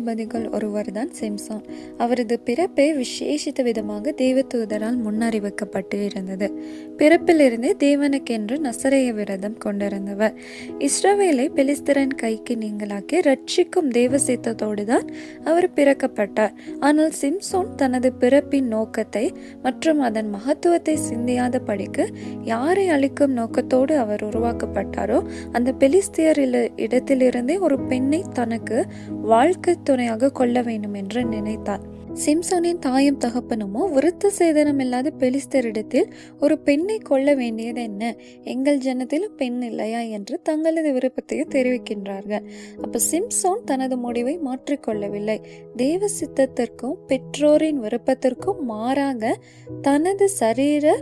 நியாயாதிபதிகள் ஒருவர் தான் சிம்சோன். அவரது பிறப்பே விசேஷித்த விதமாக தேவதூதரால் முன்னறிவிக்கப்பட்டு இருந்தது. பிறப்பிலிருந்தே தேவனுக்கென்று நசரேய விரதம் கொண்டிருந்தவர். இஸ்ரவேலை பெலிஸ்தரின் கைக்கு நீங்களாக்கி ரட்சிக்கும் தேவ சித்தத்தோடு தான் அவர் பிறக்கப்பட்டார். ஆனால் சிம்சோன் தனது பிறப்பின் நோக்கத்தை மற்றும் அதன் மகத்துவத்தை சிந்தியாத படிக்கு யாரை அழிக்கும் நோக்கத்தோடு அவர் உருவாக்கப்பட்டாரோ அந்த பெலிஸ்தியர் இடத்திலிருந்தே ஒரு பெண்ணை தனக்கு வாழ்க்கை துணையாக கொள்ள வேண்டும் என்று நினைத்தார். சிம்சோனின் தாயும் தகப்பனுமோ விருத்த சேதனம் இல்லாத பெலிஸ்தரிடத்தில் ஒரு பெண்ணை கொள்ள வேண்டியது என்ன, எங்கள் ஜனத்திலும் பெண் இல்லையா என்று தங்களது விருப்பத்தையும் தெரிவிக்கின்றார்கள். அப்ப சிம்சோன் தனது முடிவை மாற்றிக்கொள்ளவில்லை. தேவ சித்தத்திற்கும் பெற்றோரின் விருப்பத்திற்கும் மாறாக தனது சரீர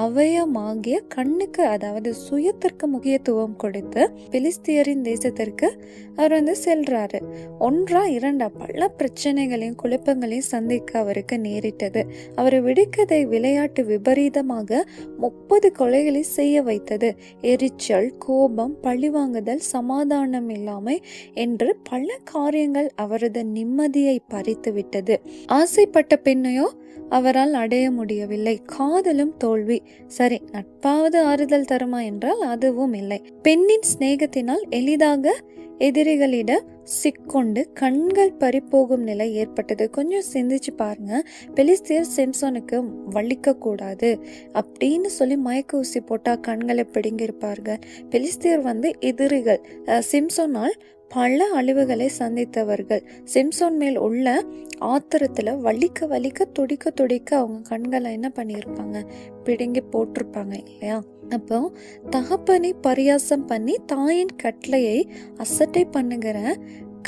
அவயமாகிய கண்ணுக்கு, அதாவது சுயத்திற்கு முக்கியத்துவம் கொடுத்து பெலிஸ்தியரின் தேசத்திற்கு அவர் செல்றாரு. ஒன்றா இரண்டா பல பிரச்சனைகளையும் குழப்பங்களையும் சந்திக்க அவருக்கு நேரிட்டது. அவரை விடுக்கதை விளையாட்டு விபரீதமாக 30 கொலைகளை செய்ய வைத்தது. எரிச்சல், கோபம், பழிவாங்குதல், சமாதானம் இல்லாமை என்று பல காரியங்கள் அவரது நிம்மதியை பறித்து விட்டது. ஆசைப்பட்ட பெண்ணையோ அவரால் அடைய முடியவில்லை. காதலும் தோல்வி. சரி, நட்பாவது ஆறுதல் தருமா என்றால் அதுவும் இல்லை. பெண்ணின் சிநேகத்தினால் எளிதாக எதிரிகளிடம் சிக்கொண்டு கண்கள் பறிப்போகும் நிலை ஏற்பட்டது. கொஞ்சம் சிந்திச்சு பாருங்க. பெலிஸ்தியர் சிம்சோனுக்கு வலிக்க கூடாது அப்படின்னு சொல்லி மயக்க ஊசி போட்டா கண்களை பிடுங்கிருப்பார்கள். பெலிஸ்தியர் எதிரிகள். சிம்சோனால் பல அழிவுகளை சந்தித்தவர்கள். சிம்சோன் மேல் உள்ள ஆத்திரத்துல வலிக்க துடிக்க அவங்க கண்களை என்ன பண்ணியிருப்பாங்க, பிடுங்கி போட்டிருப்பாங்க இல்லையா? அப்போ தகப்பனை பரியாசம் பண்ணி தாயின் கட்டளையை அசட்டை பண்ணுகிற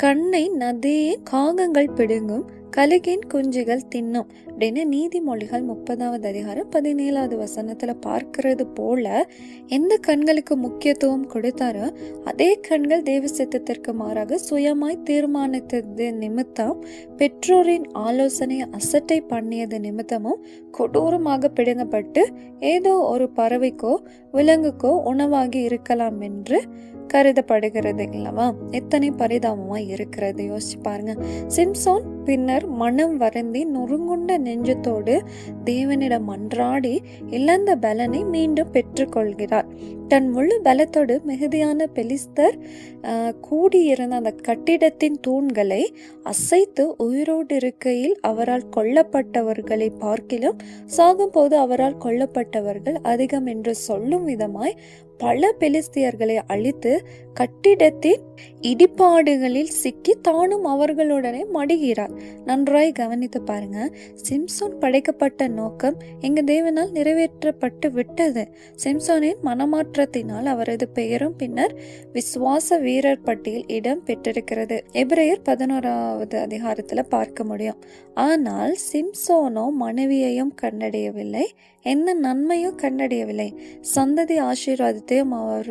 கண்ணை நதியின் காகங்கள் பிடுங்கும், கழுகின் குஞ்சுகள் தின்னும் அப்படின்னு நீதிமொழிகள் 30வது அதிகாரம் 17வது வசனத்துல பார்க்கிறது போல எந்த கண்களுக்கு முக்கியத்துவம் கொடுத்தாரோ அதே கண்கள் தேவ சித்தத்திற்கு மாறாக சுயமாய் தீர்மானித்தது நிமித்தம், பெற்றோரின் ஆலோசனையை அசட்டை பண்ணியது நிமித்தமும் கொடூரமாக பிடுங்கப்பட்டு ஏதோ ஒரு பறவைக்கோ விலங்குக்கோ உணவாகி இருக்கலாம் என்று கருதப்படுகிறது இல்லவா? எத்தனை பரிதாபமா இருக்கிறது யோசிச்சு பாருங்க. சிம்சோன் பின்னர் மனம் வருந்தி நொறுங்குண்ட நெஞ்சத்தோடு தேவனிடம் மன்றாடி இழந்த பலனை மீண்டும் பெற்றுக்கொள்கிறார். தன் முழு பலத்தோடு மிகுதியான பெலிஸ்தர் கூடியிருந்த அந்த கட்டிடத்தின் தூண்களை அசைத்து உயிரோடு இருக்கையில் அவரால் கொல்லப்பட்டவர்களை பார்க்கிலும் சாகும் போது அவரால் கொல்லப்பட்டவர்கள் அதிகம் என்று சொல்லும் விதமாய் பல பெலிஸ்தியர்களை அழித்து கட்டிடத்தின் இடிபாடுகளில் சிக்கி தானும் அவர்களுடனே மடிகிறார். நன்றாய் கவனித்து பாருங்க. சிம்சோன் படைக்கப்பட்ட நோக்கம் எங்க தேவனால் நிறைவேற்றப்பட்டு விட்டது. சிம்சோனின் மனமாற்றத்தினால் அவரது பெயரும் பின்னர் விசுவாச வீரர் பட்டியல் இடம் பெற்றிருக்கிறது. எபிரேயர் 11வது அதிகாரத்துல பார்க்க முடியும். ஆனால் சிம்சோனோ மனைவியையும் கண்டடையவில்லை, என்ன நன்மையும் கண்டடையவில்லை, சந்ததி ஆசீர்வாதத்தையும் அவர்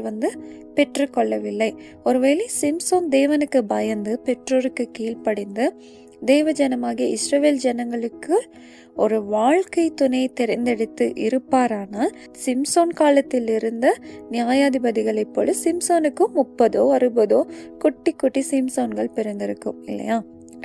பெற்றுக்கொள்ளவில்லை. ஒருவேளை சிம்சோன் தேவனுக்கு பயந்து பெற்றோருக்கு கீழ்ப்படிந்து தேவ ஜனமாகிய இஸ்ரவேல் ஜனங்களுக்கு ஒரு வாழ்க்கை துணையை தேர்ந்தெடுத்து இருப்பாரானால் சிம்சோன் காலத்தில் இருந்த நியாயாதிபதிகளைப் போல சிம்சோனுக்கும் 30 60 குட்டி சிம்சோன்கள் பிறந்திருக்கும் இல்லையா?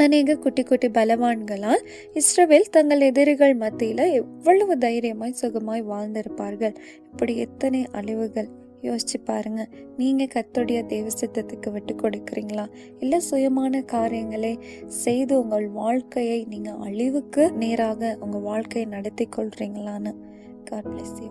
அநேக குட்டி பலவான்களால் இஸ்ரவேல் தங்கள் எதிரிகள் மத்தியில எவ்வளவு தைரியமாய் சுகமாய் வாழ்ந்திருப்பார்கள். இப்படி எத்தனை அழிவுகள் யோசிச்சு பாருங்க. நீங்க கர்த்தருடைய தேவ சித்தத்துக்கு விட்டு கொடுக்கிறீங்களா, இல்ல சுயமான காரியங்களை செய்து உங்கள் வாழ்க்கையை நீங்க அழிவுக்கு நேராக உங்க வாழ்க்கையை நடத்தி கொள்றீங்களான்னு. God bless you.